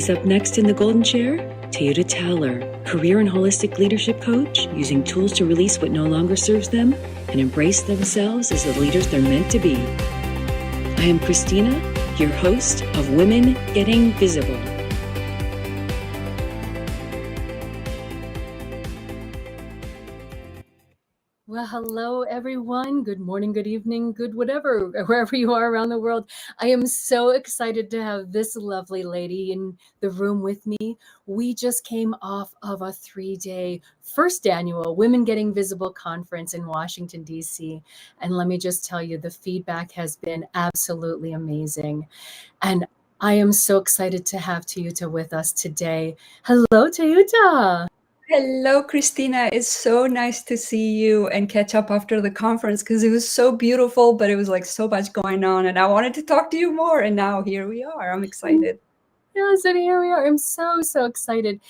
Who's up next in the golden chair? Teuta Towler, career and holistic leadership coach, using tools to release what no longer serves them and embrace themselves as the leaders they're meant to be. I am Christina, your host of Women Getting Visible. Well, hello, everyone. Good morning, good evening, good whatever, wherever you are around the world. I am so excited to have this lovely lady in the room with me. We just came off of a 3-day first annual Women Getting Visible conference in Washington, D.C. And let me just tell you, the feedback has been absolutely amazing. And I am so excited to have Teuta with us today. Hello, Teuta. Hello, Christina. It's so nice to see you and catch up after the conference because it was so beautiful, but it was like so much going on and I wanted to talk to you more. And now here we are. I'm excited. Yes, and here we are. I'm so excited.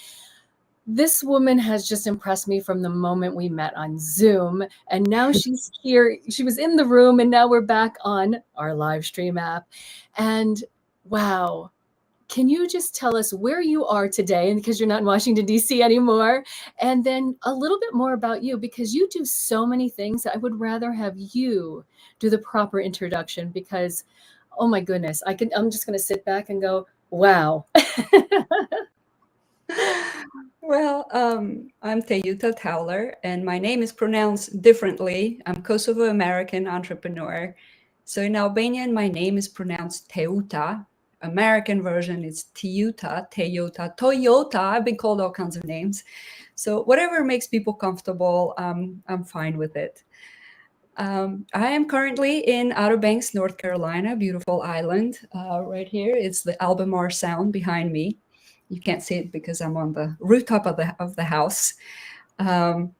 This woman has just impressed me from the moment we met on Zoom. And now she's here. She was in the room and now we're back on our live stream app. And wow. Can you just tell us where you are today, and because you're not in Washington, D.C. anymore, and then a little bit more about you, because you do so many things. I would rather have you do the proper introduction because, oh my goodness, I'm just going to sit back and go, wow. Well, I'm Teuta Towler, and my name is pronounced differently. I'm Kosovo American entrepreneur. So in Albanian, my name is pronounced Teuta. American version is Teuta, Toyota. I've been called all kinds of names. So whatever makes people comfortable, I'm fine with it. I am currently in Outer Banks, North Carolina, beautiful island right here. It's the Albemarle Sound behind me. You can't see it because I'm on the rooftop of the house. I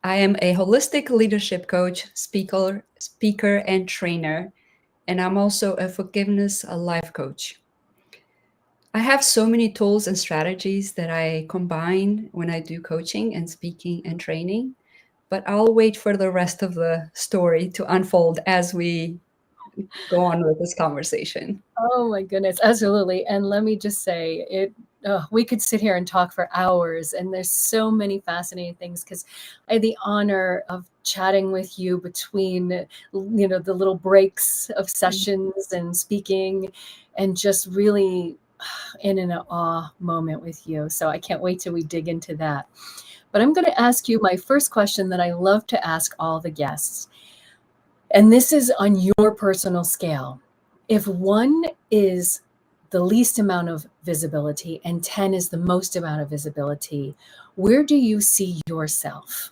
am a holistic leadership coach, speaker, and trainer. And I'm also a forgiveness life coach. I have so many tools and strategies that I combine when I do coaching and speaking and training, but I'll wait for the rest of the story to unfold as we go on with this conversation. Oh my goodness, absolutely. And let me just say, we could sit here and talk for hours, and there's so many fascinating things because I had the honor of chatting with you between, the little breaks of sessions and speaking, and just really in an awe moment with you. So I can't wait till we dig into that. But I'm going to ask you my first question that I love to ask all the guests. And this is on your personal scale. If 1 is the least amount of visibility and 10 is the most amount of visibility, where do you see yourself?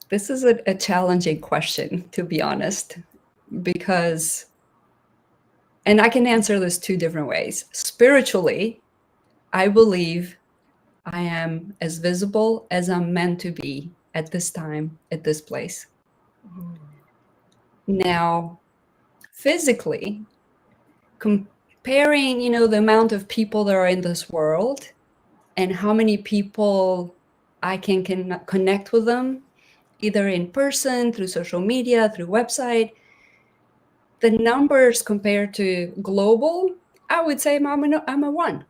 This is a challenging question, to be honest, because, and I can answer this 2 different ways. Spiritually, I believe I am as visible as I'm meant to be at this time, at this place. Now, physically, comparing, the amount of people that are in this world and how many people I can connect with them, either in person, through social media, through website, the numbers compared to global, I would say I'm a 1.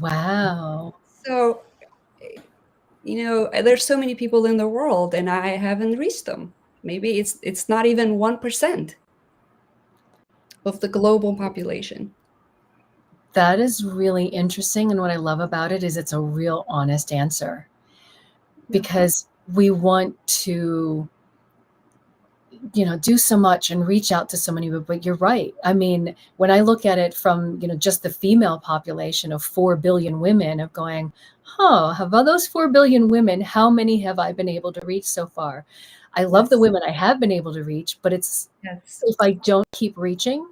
Wow. So, there's so many people in the world and I haven't reached them. Maybe it's not even 1% of the global population. That is really interesting. And what I love about it is it's a real honest answer, because we want to, do so much and reach out to so many people. But you're right. I mean, when I look at it from, just the female population of 4 billion women, of going, of those 4 billion women, how many have I been able to reach so far? I love the women I have been able to reach, but it's, if I don't keep reaching,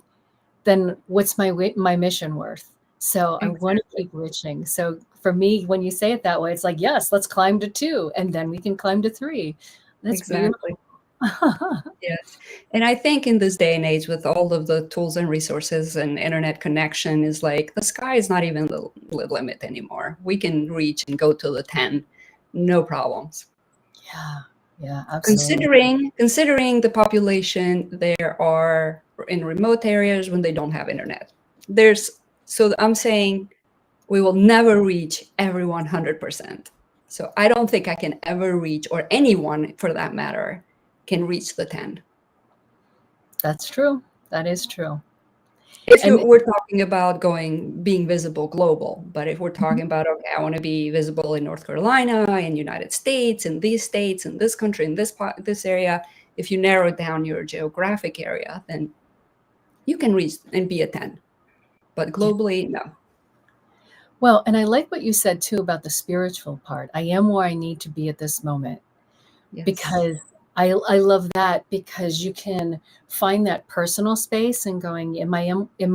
then what's my mission worth? So exactly. I want to keep reaching. So for me, when you say it that way, it's like, yes, let's climb to 2 and then we can climb to 3. That's exactly. beautiful. Yes. And I think in this day and age, with all of the tools and resources and internet connection, is like the sky is not even the limit anymore. We can reach and go to the 10, no problems. Yeah, absolutely. Considering the population there are in remote areas when they don't have internet. So I'm saying we will never reach everyone 100%. So I don't think I can ever reach, or anyone for that matter, can reach the 10. That's true. That is true. If And we're talking about being visible global, but if we're mhm, talking about, okay, I want to be visible in North Carolina, in United States, in these states, in this country, in this area, if you narrow down your geographic area, then you can reach and be a 10. But yeah. globally, no. Well, and I like what you said too about the spiritual part. I am where I need to be at this moment, Yes. because I love that, because you can find that personal space and going, am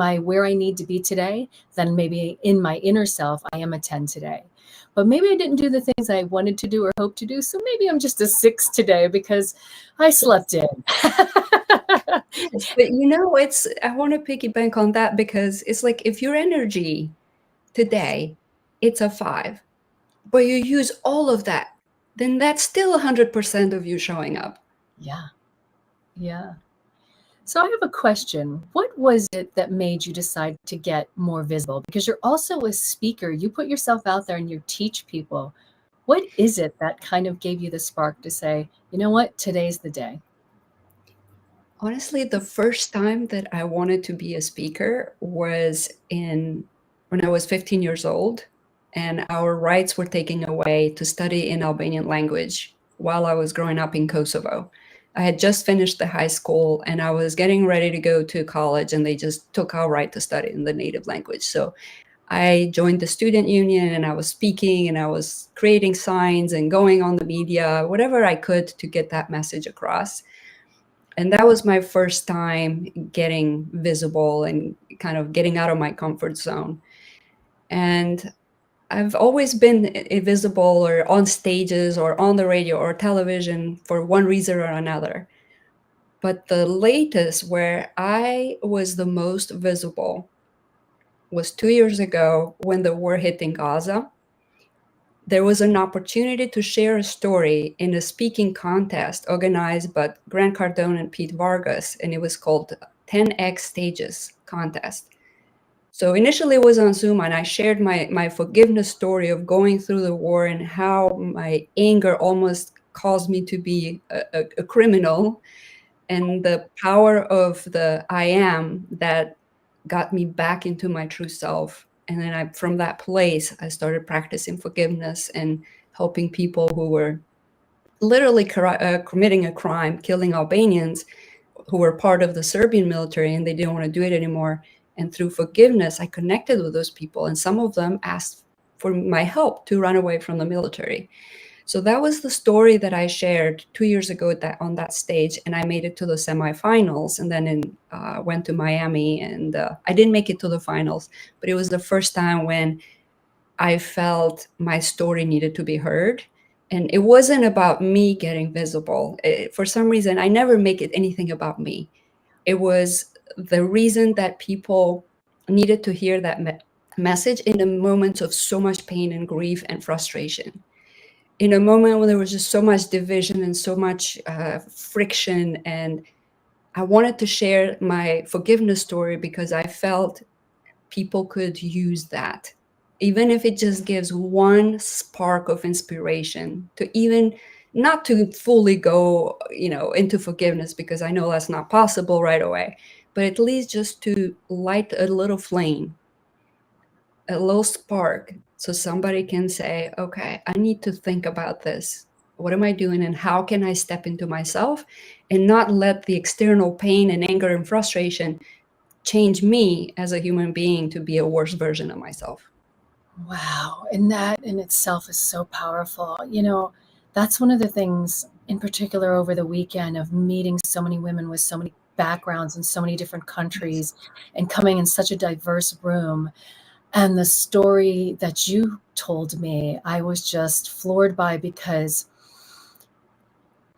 I where I need to be today? Then maybe in my inner self, I am a 10 today. But maybe I didn't do the things I wanted to do or hoped to do. So maybe I'm just a 6 today because I slept in. Yes, but I want to piggyback on that, because it's like, if your energy today, it's a 5, but you use all of that, then that's still 100% of you showing up. Yeah. Yeah. So I have a question. What was it that made you decide to get more visible? Because you're also a speaker. You put yourself out there and you teach people. What is it that kind of gave you the spark to say, you know what, today's the day? Honestly, the first time that I wanted to be a speaker was when I was 15 years old, and our rights were taken away to study in Albanian language while I was growing up in Kosovo. I had just finished the high school and I was getting ready to go to college, and they just took our right to study in the native language. So I joined the student union, and I was speaking, and I was creating signs and going on the media, whatever I could to get that message across. And that was my first time getting visible and kind of getting out of my comfort zone. And I've always been visible or on stages or on the radio or television for one reason or another. But the latest where I was the most visible was 2 years ago, when the war hit in Gaza. There was an opportunity to share a story in a speaking contest organized by Grant Cardone and Pete Vargas, and it was called 10X Stages Contest. So initially it was on Zoom, and I shared my forgiveness story of going through the war and how my anger almost caused me to be a criminal, and the power of the I am that got me back into my true self. And then from that place, I started practicing forgiveness and helping people who were literally committing a crime, killing Albanians who were part of the Serbian military, and they didn't want to do it anymore. And through forgiveness, I connected with those people, and some of them asked for my help to run away from the military. So that was the story that I shared 2 years ago on that stage, and I made it to the semifinals, and then went to Miami, and I didn't make it to the finals, but it was the first time when I felt my story needed to be heard. And it wasn't about me getting visible. For some reason, I never make it anything about me. It was the reason that people needed to hear that message in a moment of so much pain and grief and frustration, in a moment when there was just so much division and so much friction. And I wanted to share my forgiveness story because I felt people could use that, even if it just gives one spark of inspiration to, even not to fully go, into forgiveness, because I know that's not possible right away, but at least just to light a little flame, a little spark, so somebody can say, okay, I need to think about this. What am I doing, and how can I step into myself and not let the external pain and anger and frustration change me as a human being to be a worse version of myself? Wow. And that in itself is so powerful. That's one of the things in particular over the weekend, of meeting so many women with so many backgrounds in so many different countries and coming in such a diverse room. And the story that you told me, I was just floored by, because,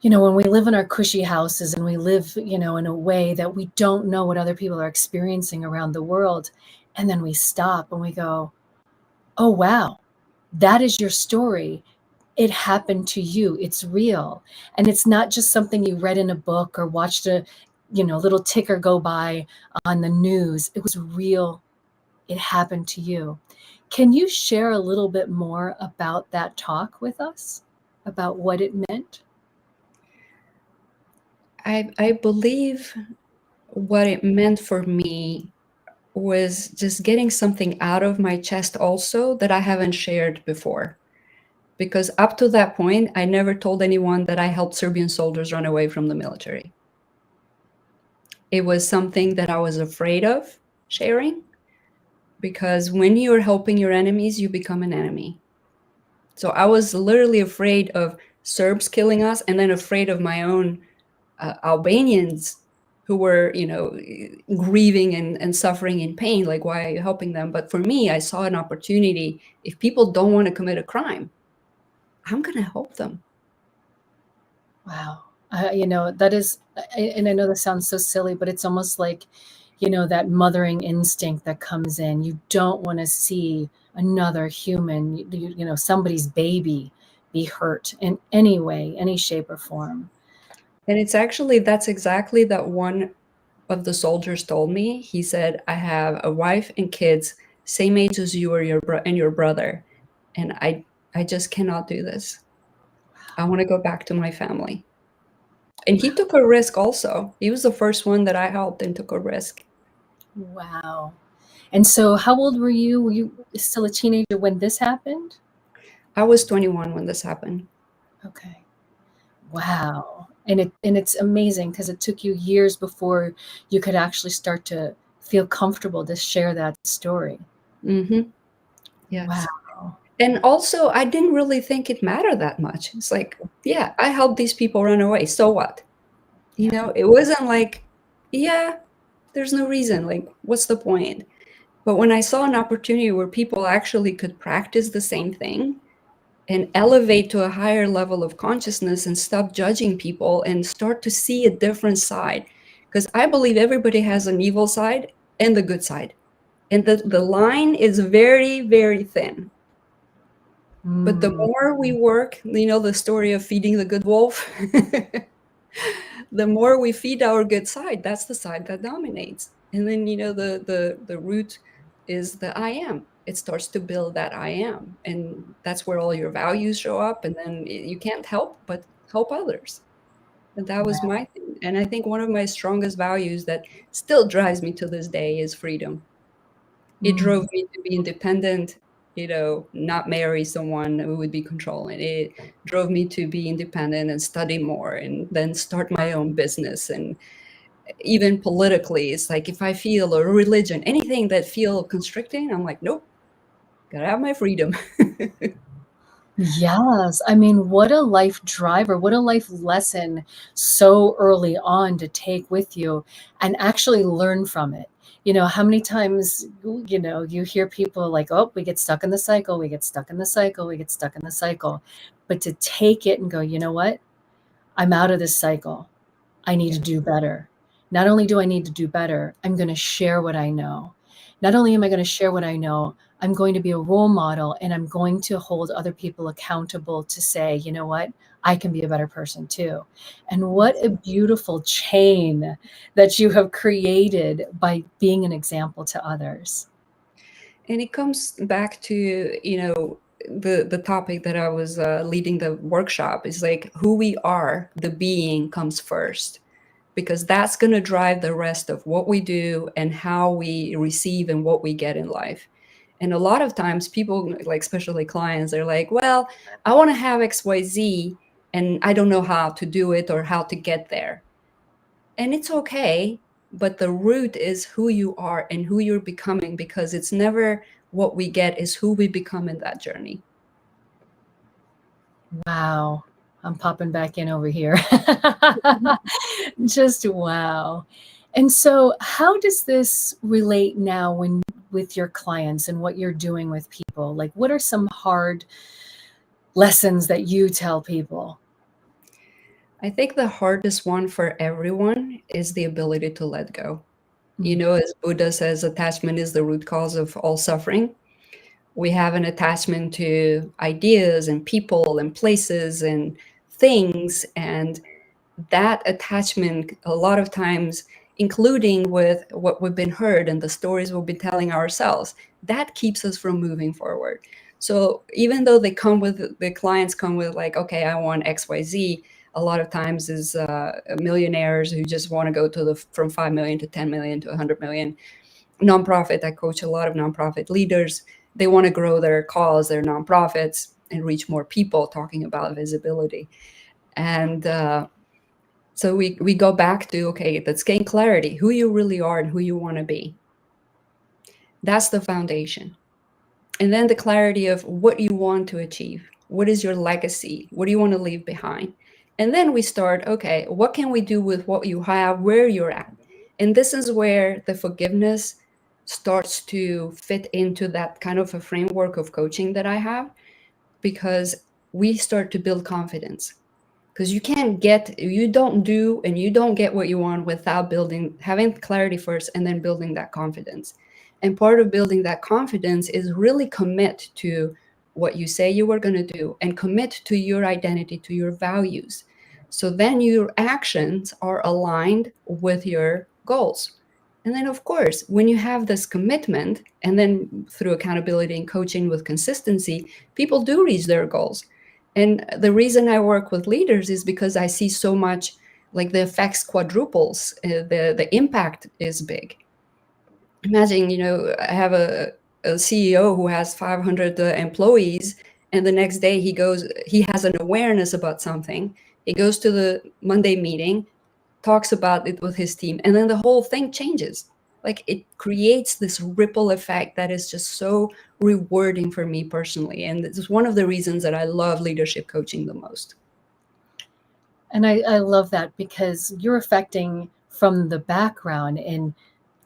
when we live in our cushy houses and we live, in a way that we don't know what other people are experiencing around the world. And then we stop and we go, oh, wow, that is your story. It happened to you. It's real. And it's not just something you read in a book or watched a, little ticker go by on the news. It was real it happened to you. Can you share a little bit more about that talk with us, about what it meant? I believe what it meant for me was just getting something out of my chest also that I haven't shared before. Because up to that point, I never told anyone that I helped Serbian soldiers run away from the military. It was something that I was afraid of sharing, because when you're helping your enemies, you become an enemy. So I was literally afraid of Serbs killing us, and then afraid of my own Albanians who were, grieving and suffering in pain. Like, why are you helping them? But for me, I saw an opportunity. If people don't want to commit a crime, I'm going to help them. Wow. That is, and I know this sounds so silly, but it's almost like, that mothering instinct that comes in. You don't want to see another human, somebody's baby be hurt in any way, any shape or form. And that's exactly that one of the soldiers told me. He said, I have a wife and kids, same age as you or your brother. And I just cannot do this. I want to go back to my family. And he took a risk also. He was the first one that I helped and took a risk. Wow. And so how old were you? Were you still a teenager when this happened? I was 21 when this happened. Okay. Wow. And it's amazing because it took you years before you could actually start to feel comfortable to share that story. Mm-hmm. Yes. Wow. And also, I didn't really think it mattered that much. It's like, yeah, I helped these people run away. So what? It wasn't like, yeah, there's no reason. Like, what's the point? But when I saw an opportunity where people actually could practice the same thing and elevate to a higher level of consciousness and stop judging people and start to see a different side, because I believe everybody has an evil side and the good side. And the line is very, very thin. But the more we work, the story of feeding the good wolf, the more we feed our good side, that's the side that dominates. And then, the root is the I am. It starts to build that I am. And that's where all your values show up. And then you can't help but help others. And that was my thing. And I think one of my strongest values that still drives me to this day is freedom. It drove me to be independent, not marry someone who would be controlling. It drove me to be independent and study more and then start my own business. And even politically, it's like if I feel, or religion, anything that feel constricting, I'm like, nope, gotta have my freedom. Yes. I mean, what a life driver, what a life lesson so early on to take with you and actually learn from it. How many times, you hear people like, oh, we get stuck in the cycle, we get stuck in the cycle, we get stuck in the cycle. But to take it and go, you know what? I'm out of this cycle. I need to do better. Not only do I need to do better, I'm going to share what I know. Not only am I going to share what I know, I'm going to be a role model and I'm going to hold other people accountable to say, you know what, I can be a better person too. And what a beautiful chain that you have created by being an example to others. And it comes back to, the topic that I was leading the workshop is like who we are, the being comes first, because that's going to drive the rest of what we do and how we receive and what we get in life. And a lot of times people, like especially clients, they're like, well, I want to have XYZ and I don't know how to do it or how to get there. And it's okay, but the root is who you are and who you're becoming, because it's never what we get, is who we become in that journey. Wow. I'm popping back in over here. Just wow. And so how does this relate now with your clients and what you're doing with people? Like, what are some hard lessons that you tell people? I think the hardest one for everyone is the ability to let go. As Buddha says, attachment is the root cause of all suffering. We have an attachment to ideas and people and places and things. And that attachment, a lot of times, including with what we've been heard and the stories we've been telling ourselves, that keeps us from moving forward. So even though the clients come with like, okay, I want XYZ, a lot of times is millionaires who just want to go to from 5 million to 10 million to 100 million. Nonprofit, I coach a lot of nonprofit leaders. They want to grow their cause, their nonprofits, and reach more people, talking about visibility. And so we go back to, okay, let's gain clarity, who you really are and who you want to be. That's the foundation. And then the clarity of what you want to achieve. What is your legacy? What do you want to leave behind? And then we start, okay, what can we do with what you have, where you're at? And this is where the forgiveness starts to fit into that kind of a framework of coaching that I have, because we start to build confidence. Because you don't do and you don't get what you want without having clarity first and then building that confidence. And part of building that confidence is really commit to what you say you were going to do and commit to your identity, to your values. So then your actions are aligned with your goals. And then, of course, when you have this commitment, and then through accountability and coaching with consistency, people do reach their goals. And the reason I work with leaders is because I see so much, like the effects quadruples, the impact is big. Imagine, I have a CEO who has 500 employees, and the next day he has an awareness about something. He goes to the Monday meeting, talks about it with his team, and then the whole thing changes. Like, it creates this ripple effect that is just so rewarding for me personally. And this is one of the reasons that I love leadership coaching the most. And I love that, because you're affecting from the background in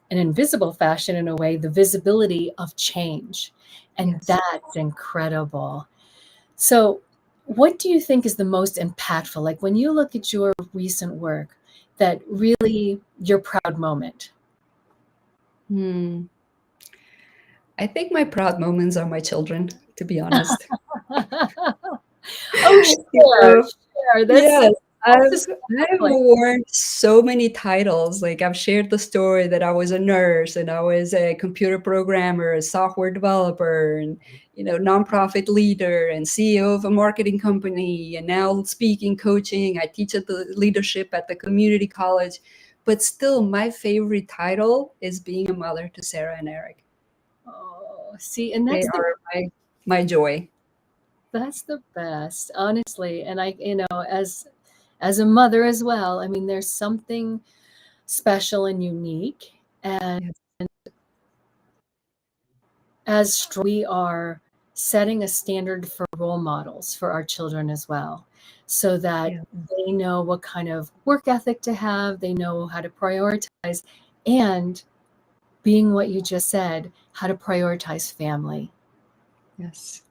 an invisible fashion, in a way, the visibility of change. And Yes. That's incredible. So what do you think is the most impactful? Like, when you look at your recent work, that really your proud moment? I think my proud moments are my children, to be honest. Oh, share. Yes, That's I've worn so many titles. Like, I've shared the story that I was a nurse and I was a computer programmer, a software developer, and nonprofit leader and CEO of a marketing company, and now speaking, coaching. I teach at the leadership at the community college. But still, my favorite title is being a mother to Sarah and Eric. Oh, see, and They are my joy. that's the best, honestly. And I, as a mother as well, I mean, there's something special and unique. And Yes. as we are setting a standard for role models for our children as well, so that Yeah. they know what kind of work ethic to have, they know how to prioritize, and being what you just said, how to prioritize family. Yes.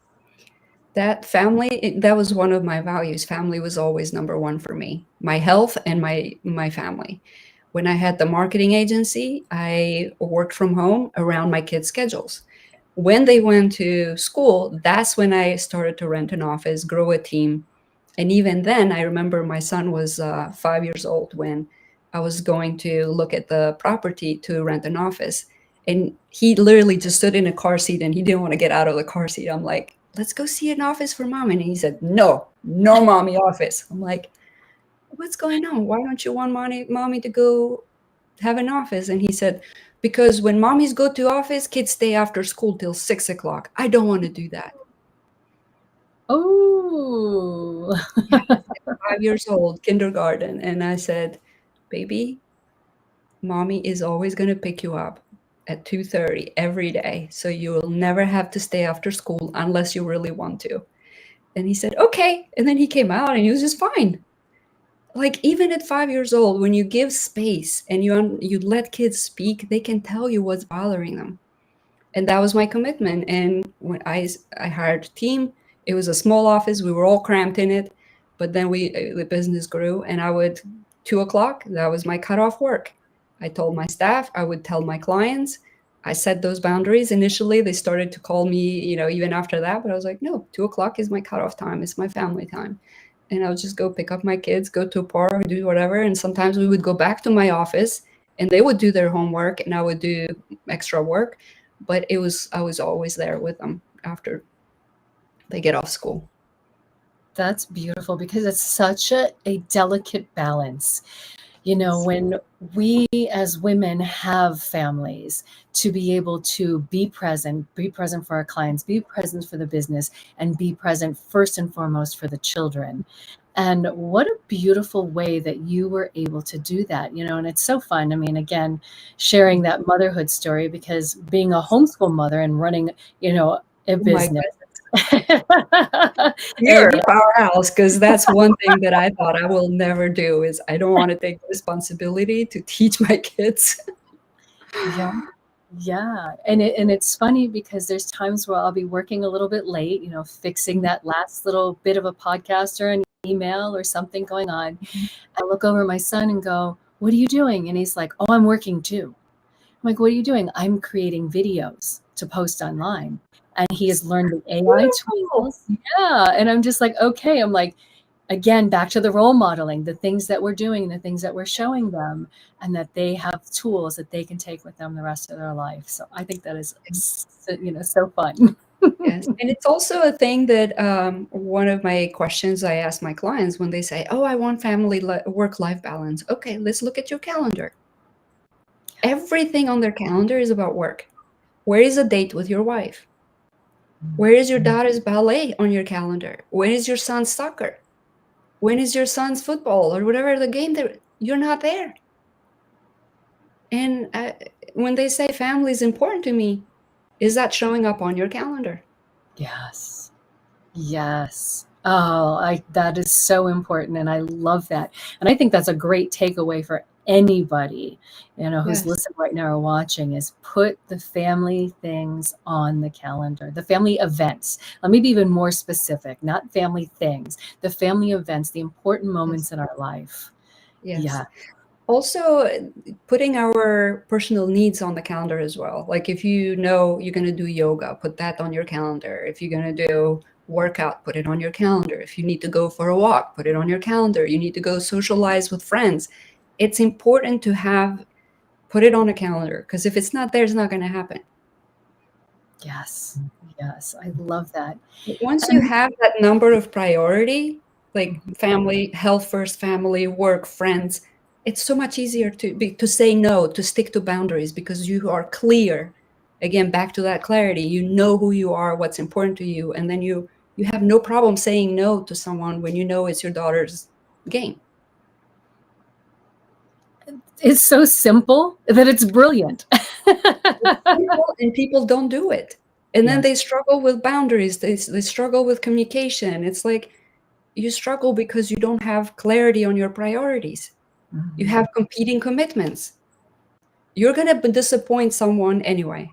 That family, that was one of my values. Family was always number one for me. My health and my family. When I had the marketing agency, I worked from home around my kids' schedules. When they went to school, that's when I started to rent an office, grow a team. And even then, I remember my son was 5 years old when I was going to look at the property to rent an office. And he literally just stood in a car seat and he didn't want to get out of the car seat. I'm like, let's go see an office for mom. And he said, no mommy office. I'm like, what's going on? Why don't you want mommy to go have an office? And he said, because when mommies go to office, kids stay after school till 6 o'clock. I don't want to do that. Oh, Yes, at 5 years old, kindergarten. And I said, baby, mommy is always going to pick you up at 2:30 every day. So you will never have to stay after school unless you really want to. And he said, okay. And then he came out and he was just fine. Like, even at 5 years old, when you give space and you let kids speak, they can tell you what's bothering them. And that was my commitment. And when I hired a team, it was a small office. We were all cramped in it. But then the business grew, and I would 2 o'clock. That was my cutoff work. I told my staff. I would tell my clients. I set those boundaries. Initially, they started to call me, even after that. But I was like, no, 2 o'clock is my cutoff time. It's my family time. And I would just go pick up my kids, go to a park, do whatever. And sometimes we would go back to my office and they would do their homework and I would do extra work, but I was always there with them after they get off school. That's beautiful, because it's such a delicate balance. When we as women have families, to be able to be present for our clients, be present for the business, and be present first and foremost for the children. And what a beautiful way that you were able to do that, and it's so fun. I mean, again, sharing that motherhood story, because being a homeschool mother and running, a Oh my business. You're a powerhouse, because that's one thing that I thought I will never do is I don't want to take responsibility to teach my kids. Yeah. Yeah. And it's funny, because there's times where I'll be working a little bit late, fixing that last little bit of a podcast or an email or something going on. I look over at my son and go, "What are you doing?" And he's like, "Oh, I'm working too." I'm like, "What are you doing?" "I'm creating videos to post online." And he has learned the AI tools. Yeah. And I'm just like, okay. I'm like, again, back to the role modeling, the things that we're doing, the things that we're showing them, and that they have tools that they can take with them the rest of their life. So I think that is, so fun. Yes, and it's also a thing that one of my questions I ask my clients when they say, "Oh, I want family work-life balance." Okay, let's look at your calendar. Everything on their calendar is about work. Where is a date with your wife? Where is your daughter's ballet on your calendar? When is your son's soccer? When is your son's football or whatever the game that you're not there? And when they say family is important to me, is that showing up on your calendar? Yes. Yes. Oh, that is so important. And I love that. And I think that's a great takeaway for anybody, who's Yes. listening right now or watching, is put the family things on the calendar, the family events. Let me be even more specific, not family things, the family events, the important moments in our life. Yes. Yeah. Also, putting our personal needs on the calendar as well. Like if you know you're going to do yoga, put that on your calendar. If you're going to do workout, put it on your calendar. If you need to go for a walk, put it on your calendar. You need to go socialize with friends. It's important to put it on a calendar, because if it's not there, it's not going to happen. Yes. Yes. I love that. Once you have that number of priority, like family, health first, family, work, friends, it's so much easier to say no, to stick to boundaries, because you are clear. Again, back to that clarity, you know who you are, what's important to you, and then you have no problem saying no to someone when you know it's your daughter's game. It's so simple that it's brilliant. It's simple, and people don't do it. And then Yes. they struggle with boundaries. They struggle with communication. It's like you struggle because you don't have clarity on your priorities. You have competing commitments. You're going to disappoint someone anyway.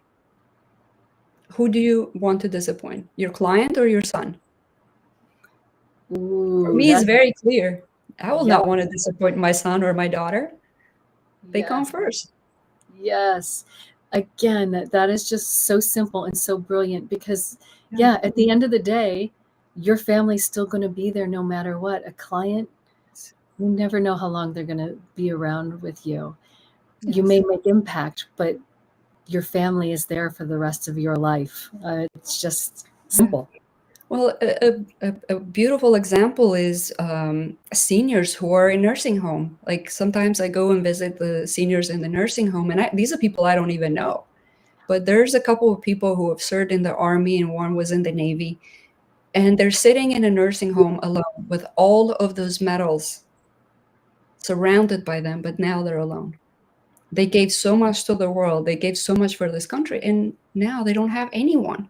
Who do you want to disappoint? Your client or your son? For me, it's very clear. I will not want to disappoint my son or my daughter. They come first. Yes. Again, that is just so simple and so brilliant, because at the end of the day, your family's still going to be there no matter what. A client, you never know how long they're going to be around with you. You may make impact, but your family is there for the rest of your life. It's just simple. Well, a beautiful example is seniors who are in nursing home. Like sometimes I go and visit the seniors in the nursing home, and these are people I don't even know. But there's a couple of people who have served in the Army, and one was in the Navy. And they're sitting in a nursing home alone with all of those medals surrounded by them, but now they're alone. They gave so much to the world. They gave so much for this country, and now they don't have anyone.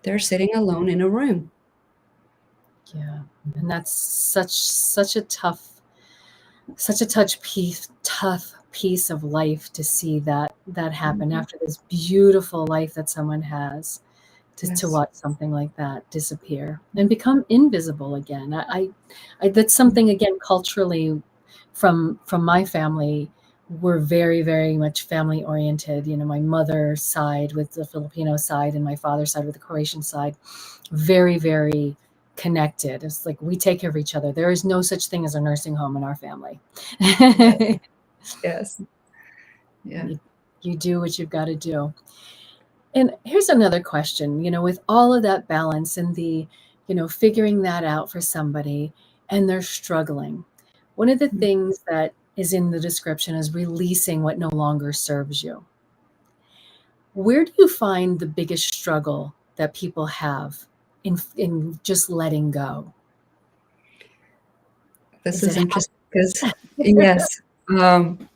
They're sitting alone in a room. Yeah. And that's such a tough piece of life to see that happen after this beautiful life that someone has, to watch something like that disappear and become invisible again. I that's something, again, culturally, from my family. We're very, very much family oriented. My mother's side with the Filipino side and my father's side with the Croatian side, very, very connected. It's like we take care of each other. There is no such thing as a nursing home in our family. Yes. Yeah. You do what you've got to do. And here's another question, with all of that balance and the, figuring that out for somebody and they're struggling. One of the things that is in the description is releasing what no longer serves you. Where do you find the biggest struggle that people have in just letting go? This Is is it interesting because, yes, I'm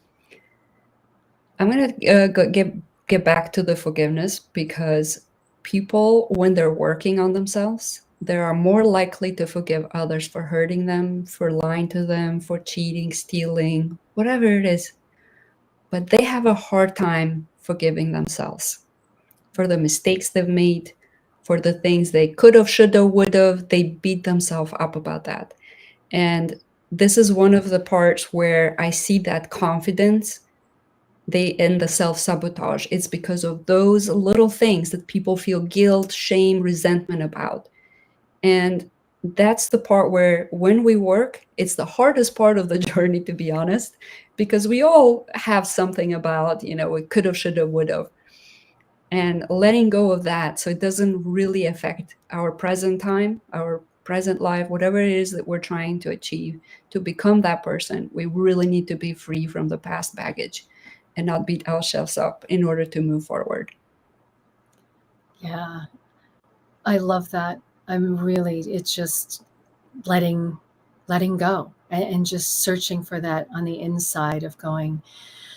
going to get back to the forgiveness, because people, when they're working on themselves, they are more likely to forgive others for hurting them, for lying to them, for cheating, stealing, whatever it is. But they have a hard time forgiving themselves for the mistakes they've made, for the things they could have, should have, would have. They beat themselves up about that. And this is one of the parts where I see that confidence they end the self-sabotage. It's because of those little things that people feel guilt, shame, resentment about. And that's the part where, when we work, it's the hardest part of the journey, to be honest, because we all have something about, we could have, should have, would have. And letting go of that, so it doesn't really affect our present time, our present life, whatever it is that we're trying to achieve, to become that person, we really need to be free from the past baggage and not beat ourselves up in order to move forward. Yeah, I love that. It's just letting go and just searching for that on the inside of going,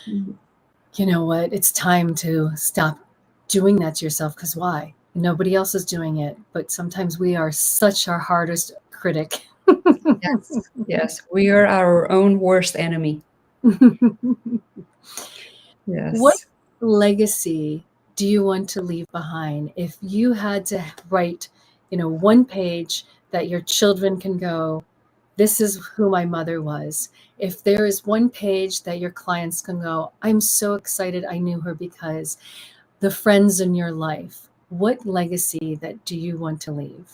you know what, it's time to stop doing that to yourself, because why? Nobody else is doing it, but sometimes we are such our hardest critic. Yes, yes, we are our own worst enemy. What Yes. legacy do you want to leave behind? If you had to write, one page that your children can go, this is who my mother was. If there is one page that your clients can go, I'm so excited I knew her because the friends in your life, what legacy that do you want to leave?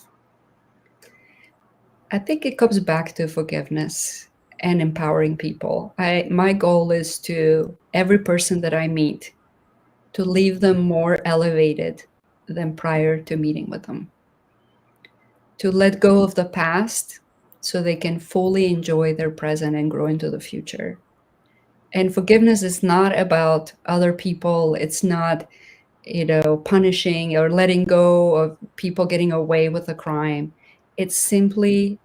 I think it comes back to forgiveness and empowering people. My goal is to every person that I meet, to leave them more elevated than prior to meeting with them. To let go of the past so they can fully enjoy their present and grow into the future. And forgiveness is not about other people. It's not, punishing or letting go of people getting away with a crime. It's simply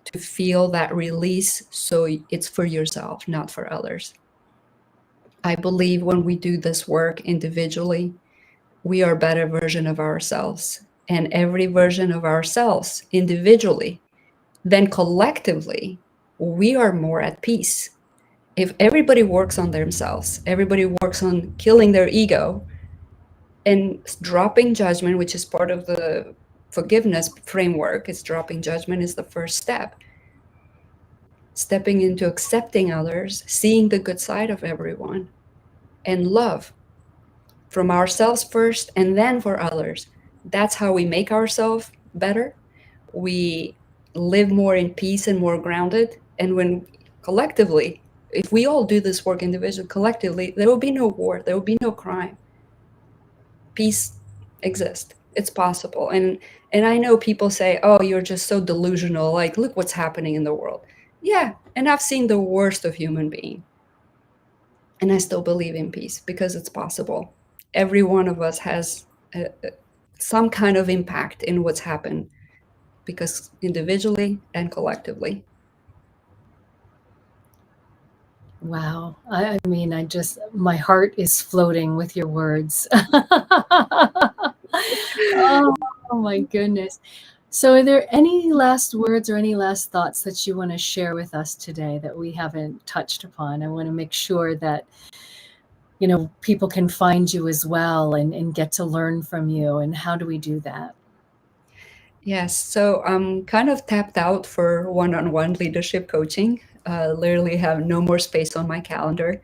to feel that release, so it's for yourself, not for others. I believe when we do this work individually, we are a better version of ourselves. And every version of ourselves individually, then collectively, we are more at peace. If everybody works on themselves, everybody works on killing their ego and dropping judgment, which is part of the forgiveness framework, is dropping judgment is the first step. Stepping into accepting others, seeing the good side of everyone, and love from ourselves first and then for others. That's how we make ourselves better. We live more in peace and more grounded. And when collectively, if we all do this work individually, collectively, there will be no war, there will be no crime. Peace exists. It's possible. And I know people say, oh, you're just so delusional. Like, look what's happening in the world. Yeah, and I've seen the worst of human being. And I still believe in peace because it's possible. Every one of us has some kind of impact in what's happened, because individually and collectively. Wow. My heart is floating with your words. Oh, my goodness. So, are there any last words or any last thoughts that you want to share with us today that we haven't touched upon? I want to make sure that, people can find you as well and get to learn from you. And how do we do that? Yes, so I'm kind of tapped out for one-on-one leadership coaching. Literally have no more space on my calendar.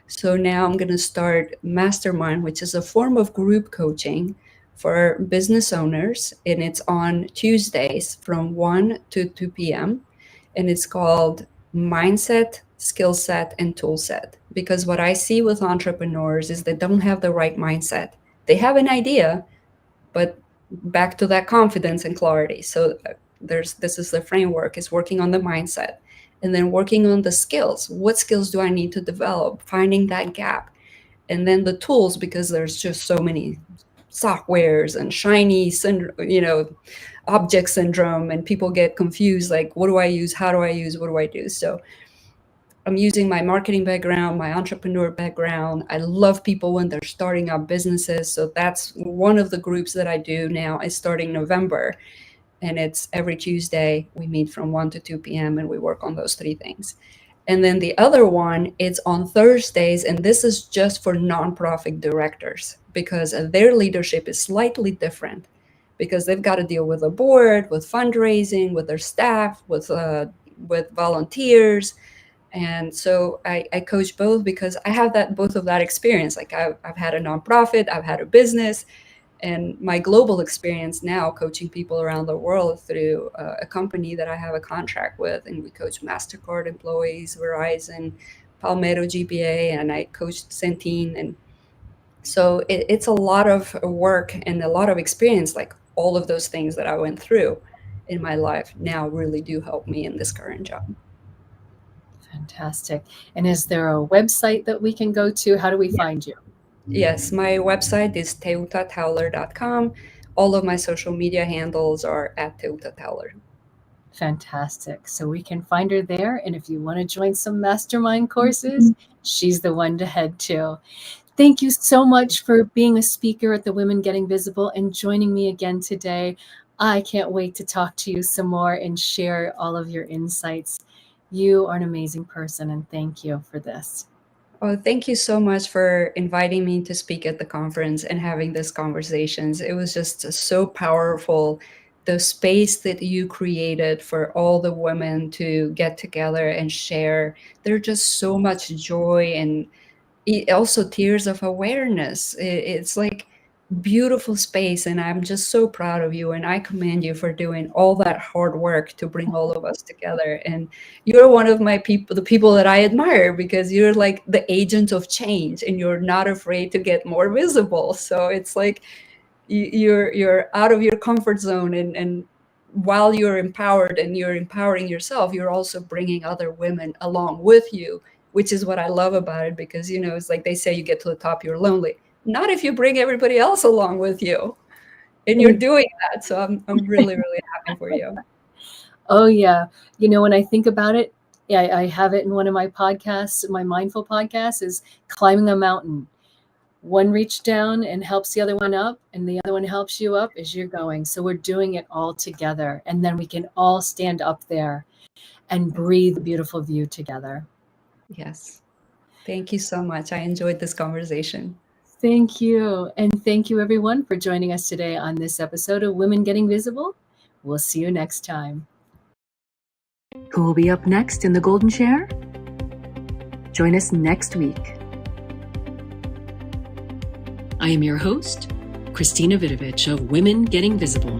So now I'm going to start Mastermind, which is a form of group coaching for business owners. And it's on Tuesdays from 1 to 2 p.m. And it's called Mindset skill set, and tool set. Because what I see with entrepreneurs is they don't have the right mindset. They have an idea, but back to that confidence and clarity. So this is the framework, is working on the mindset, and then working on the skills. What skills do I need to develop? Finding that gap. And then the tools, because there's just so many softwares and shiny object syndrome, and people get confused, like, what do I use, how do I use, what do I do? So I'm using my marketing background, my entrepreneur background. I love people when they're starting up businesses. So that's one of the groups that I do now. Is starting November, and it's every Tuesday. We meet from 1 to 2 p.m. and we work on those 3 things. And then the other one, it's on Thursdays, and this is just for nonprofit directors, because their leadership is slightly different, because they've got to deal with a board, with fundraising, with their staff, with volunteers. And so I coach both, because I have both of that experience. Like I've had a nonprofit, I've had a business, and my global experience now coaching people around the world through a company that I have a contract with. And we coach MasterCard employees, Verizon, Palmetto GBA, and I coached Centene. And so it's a lot of work and a lot of experience. Like all of those things that I went through in my life now really do help me in this current job. Fantastic. And is there a website that we can go to? How do we find you? Yes, my website is teutatowler.com. All of my social media handles are at Teuta Towler. Fantastic. So we can find her there. And if you want to join some mastermind courses, she's the one to head to. Thank you so much for being a speaker at the Women Getting Visible and joining me again today. I can't wait to talk to you some more and share all of your insights. You are an amazing person, and thank you for this. Oh, thank you so much for inviting me to speak at the conference and having these conversations. It was just so powerful, the space that you created for all the women to get together and share. There's just so much joy and also tears of awareness. It's like beautiful space, and I'm just so proud of you, and I commend you for doing all that hard work to bring all of us together. And you're one of my people, the people that I admire, because you're like the agent of change, and you're not afraid to get more visible. So it's like you're out of your comfort zone, and while you're empowered and you're empowering yourself, you're also bringing other women along with you, which is what I love about it. Because it's like they say, you get to the top, you're lonely. Not if you bring everybody else along with you, and you're doing that. So I'm really, really happy for you. Oh yeah. When I think about it, yeah, I have it in one of my podcasts, my mindful podcast, is climbing a mountain. One reaches down and helps the other one up, and the other one helps you up as you're going. So we're doing it all together, and then we can all stand up there and breathe the beautiful view together. Yes. Thank you so much. I enjoyed this conversation. Thank you. And thank you, everyone, for joining us today on this episode of Women Getting Visible. We'll see you next time. Who will be up next in the Golden Chair? Join us next week. I am your host, Christina Vidovich of Women Getting Visible.